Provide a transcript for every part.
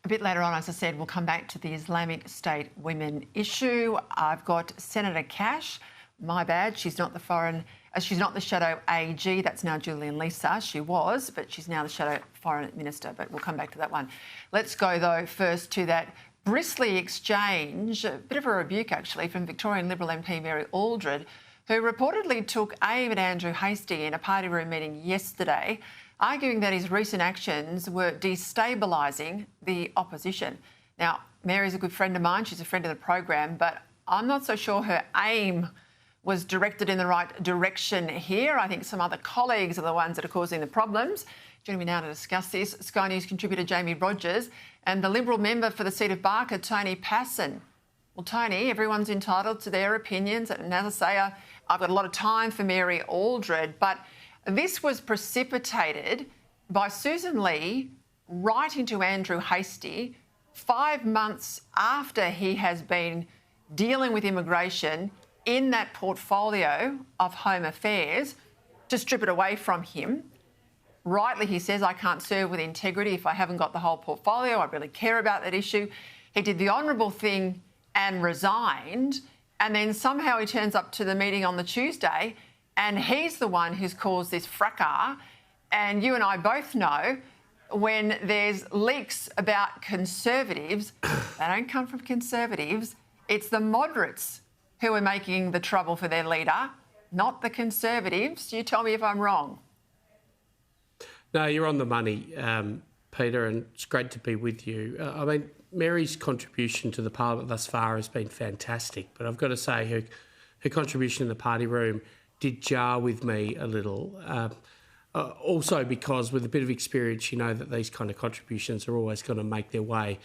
A bit later on, as I said, we'll come back to the Islamic State women issue. I've got Senator Cash. My bad, she's not the shadow AG. That's now Julian Lisa. She was, but she's now the shadow foreign minister. But we'll come back to that one. Let's go, though, first to that bristly exchange, a bit of a rebuke, actually, from Victorian Liberal MP Mary Aldred, who reportedly took aim at Andrew Hastie in a party room meeting yesterday, arguing that his recent actions were destabilising the opposition. Now, Mary's a good friend of mine. She's a friend of the program, but I'm not so sure her aim was directed in the right direction here. I think some other colleagues are the ones that are causing the problems. Joining me now to discuss this, Sky News contributor Jamie Rogers and the Liberal member for the seat of Barker, Tony Pasin. Well, Tony, everyone's entitled to their opinions, and as I say, I've got a lot of time for Mary Aldred, but this was precipitated by Susan Lee writing to Andrew Hastie 5 months after he has been dealing with immigration in that portfolio of Home Affairs to strip it away from him. Rightly, he says, I can't serve with integrity if I haven't got the whole portfolio. I really care about that issue. He did the honourable thing and resigned, and then somehow he turns up to the meeting on the Tuesday and he's the one who's caused this fracas. And you and I both know when there's leaks about Conservatives, they don't come from Conservatives, it's the moderates who are making the trouble for their leader, not the Conservatives. You tell me if I'm wrong. No, you're on the money, Peter, and it's great to be with you. I mean, Mary's contribution to the parliament thus far has been fantastic, but I've got to say her contribution in the party room did jar with me a little. Also because with a bit of experience, you know that these kind of contributions are always going to make their way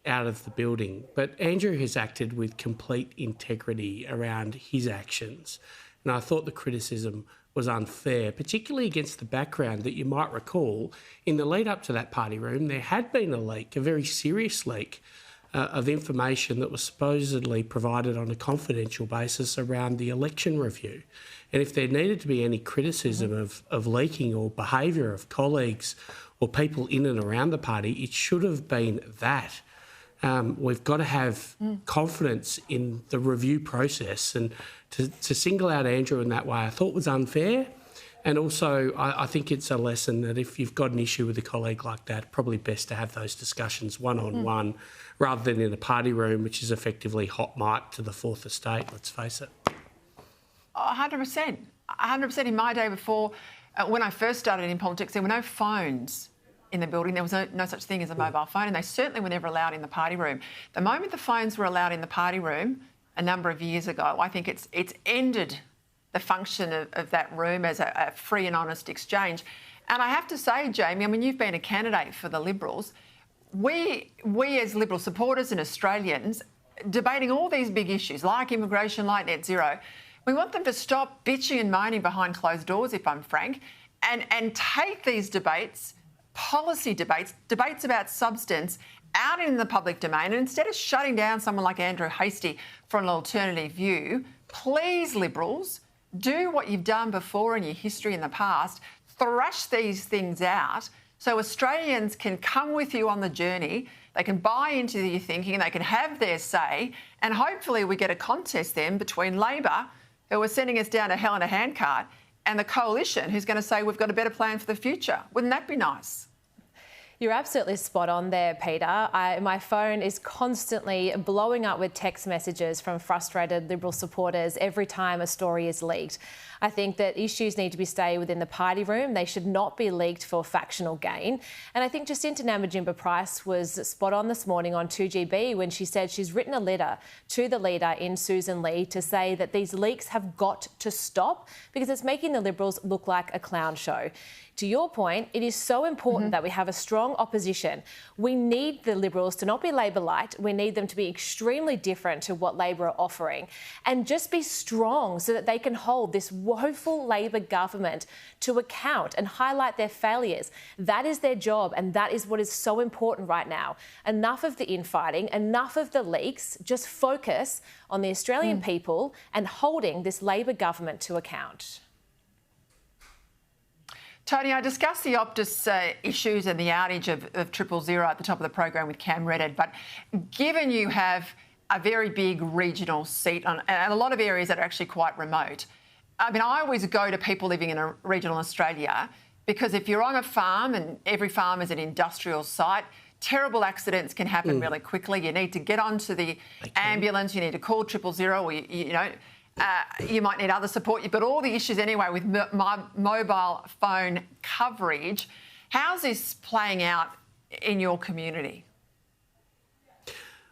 out of the building. But Andrew has acted with complete integrity around his actions. And I thought the criticism was unfair, particularly against the background that you might recall in the lead up to that party room, there had been a leak, a very serious leak of information that was supposedly provided on a confidential basis around the election review. And if there needed to be any criticism of leaking or behaviour of colleagues or people in and around the party, it should have been that. We've got to have confidence in the review process, and to single out Andrew in that way I thought was unfair. And also I think it's a lesson that if you've got an issue with a colleague like that, probably best to have those discussions one-on-one rather than in a party room, which is effectively hot mic to the Fourth Estate, let's face it. 100%. 100%. In my day before, when I first started in politics, there were no phones in the building. There was no such thing as a mobile phone, and they certainly were never allowed in the party room. The moment the phones were allowed in the party room a number of years ago, I think it's ended the function of that room as a free and honest exchange. And I have to say, Jamie, I mean, you've been a candidate for the Liberals. We as Liberal supporters and Australians, debating all these big issues like immigration, like net zero, we want them to stop bitching and moaning behind closed doors, if I'm frank, and take these debates, policy debates, debates about substance, out in the public domain. And instead of shutting down someone like Andrew Hastie for an alternative view, please, Liberals, do what you've done before in your history in the past, thrash these things out so Australians can come with you on the journey, they can buy into your thinking, they can have their say, and hopefully we get a contest then between Labor, who are sending us down to hell in a handcart, and the coalition, who's going to say we've got a better plan for the future. Wouldn't that be nice? You're absolutely spot on there, Peter. My phone is constantly blowing up with text messages from frustrated Liberal supporters every time a story is leaked. I think that issues need to stay within the party room. They should not be leaked for factional gain. And I think Jacinta Nampijinpa-Price was spot on this morning on 2GB when she said she's written a letter to the leader in Susan Lee to say that these leaks have got to stop because it's making the Liberals look like a clown show. To your point, it is so important that we have a strong opposition. We need the Liberals to not be Labor light. We need them to be extremely different to what Labor are offering and just be strong so that they can hold this woeful Labor government to account and highlight their failures. That is their job, and that is what is so important right now. Enough of the infighting, enough of the leaks. Just focus on the Australian people and holding this Labor government to account. Tony, I discussed the Optus issues and the outage of 000 at the top of the program with Cam Redhead, but given you have a very big regional seat and a lot of areas that are actually quite remote, I mean, I always go to people living in a regional Australia because if you're on a farm and every farm is an industrial site, terrible accidents can happen really quickly. You need to get onto the ambulance, you need to call 000 or, you might need other support. You've got all the issues anyway with my mobile phone coverage. How's this playing out in your community?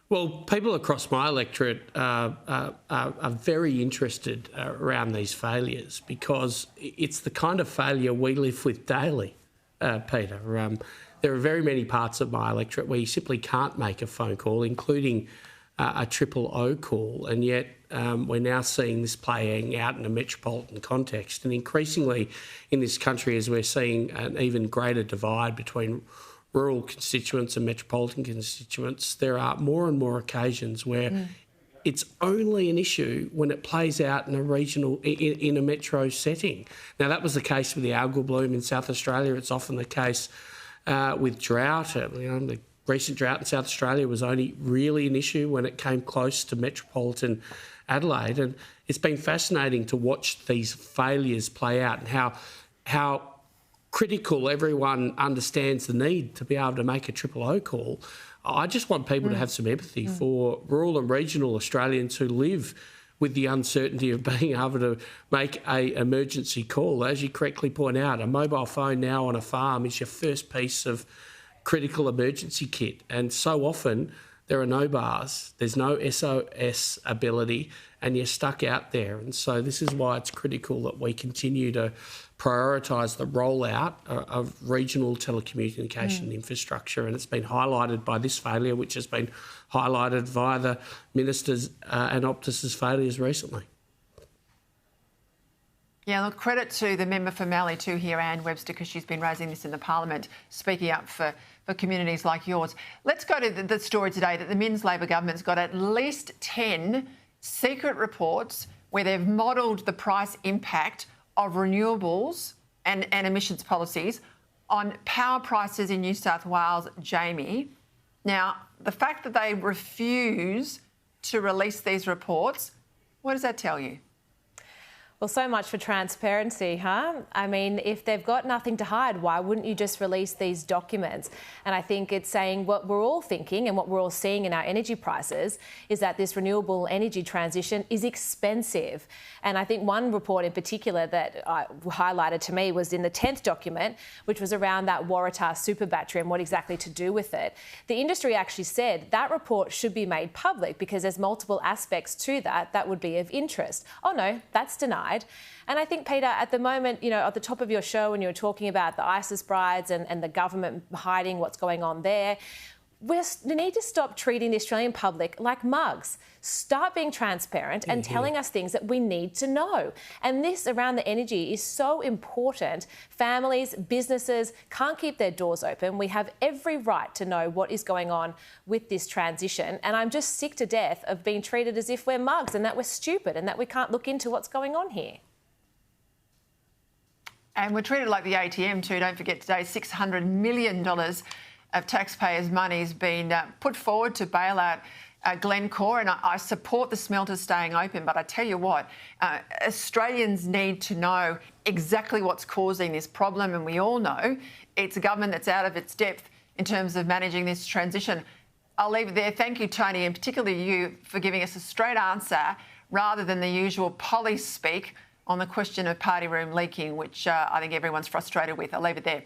Well, people across my electorate are very interested around these failures because it's the kind of failure we live with daily, Peter. There are very many parts of my electorate where you simply can't make a phone call, including a 000 call, and yet we're now seeing this playing out in a metropolitan context. And increasingly in this country, as we're seeing an even greater divide between rural constituents and metropolitan constituents, there are more and more occasions where it's only an issue when it plays out in a regional, in a metro setting. Now, that was the case with the algal bloom in South Australia. It's often the case with drought. The recent drought in South Australia was only really an issue when it came close to metropolitan Adelaide. And it's been fascinating to watch these failures play out and how critical everyone understands the need to be able to make a 000 call. I just want people to have some empathy for rural and regional Australians who live with the uncertainty of being able to make an emergency call. As you correctly point out, a mobile phone now on a farm is your first piece of critical emergency kit. And so often there are no bars, there's no SOS ability, and you're stuck out there. And so this is why it's critical that we continue to prioritise the rollout of regional telecommunication infrastructure. And it's been highlighted by this failure, which has been highlighted via the Minister's and Optus's failures recently. Yeah, look, credit to the member for Mallee too here, Anne Webster, because she's been raising this in the Parliament, speaking up for communities like yours. Let's go to the story today that the Minns Labor government's got at least 10 secret reports where they've modelled the price impact of renewables and emissions policies on power prices in New South Wales, Jamie. Now, the fact that they refuse to release these reports, what does that tell you? Well, so much for transparency, huh? I mean, if they've got nothing to hide, why wouldn't you just release these documents? And I think it's saying what we're all thinking and what we're all seeing in our energy prices is that this renewable energy transition is expensive. And I think one report in particular that highlighted to me was in the 10th document, which was around that Waratah super battery and what exactly to do with it. The industry actually said that report should be made public because there's multiple aspects to that would be of interest. Oh no, that's denied. And I think, Peter, at the moment, at the top of your show, when you were talking about the ISIS brides and the government hiding what's going on there, we need to stop treating the Australian public like mugs. Start being transparent and telling us things that we need to know. And this around the energy is so important. Families, businesses can't keep their doors open. We have every right to know what is going on with this transition. And I'm just sick to death of being treated as if we're mugs and that we're stupid and that we can't look into what's going on here. And we're treated like the ATM too. Don't forget today, $600 million of taxpayers' money has been put forward to bail out Glencore, and I support the smelters staying open, but I tell you what, Australians need to know exactly what's causing this problem, and we all know it's a government that's out of its depth in terms of managing this transition. I'll leave it there. Thank you, Tony, and particularly you for giving us a straight answer rather than the usual police speak on the question of party room leaking, which I think everyone's frustrated with. I'll leave it there.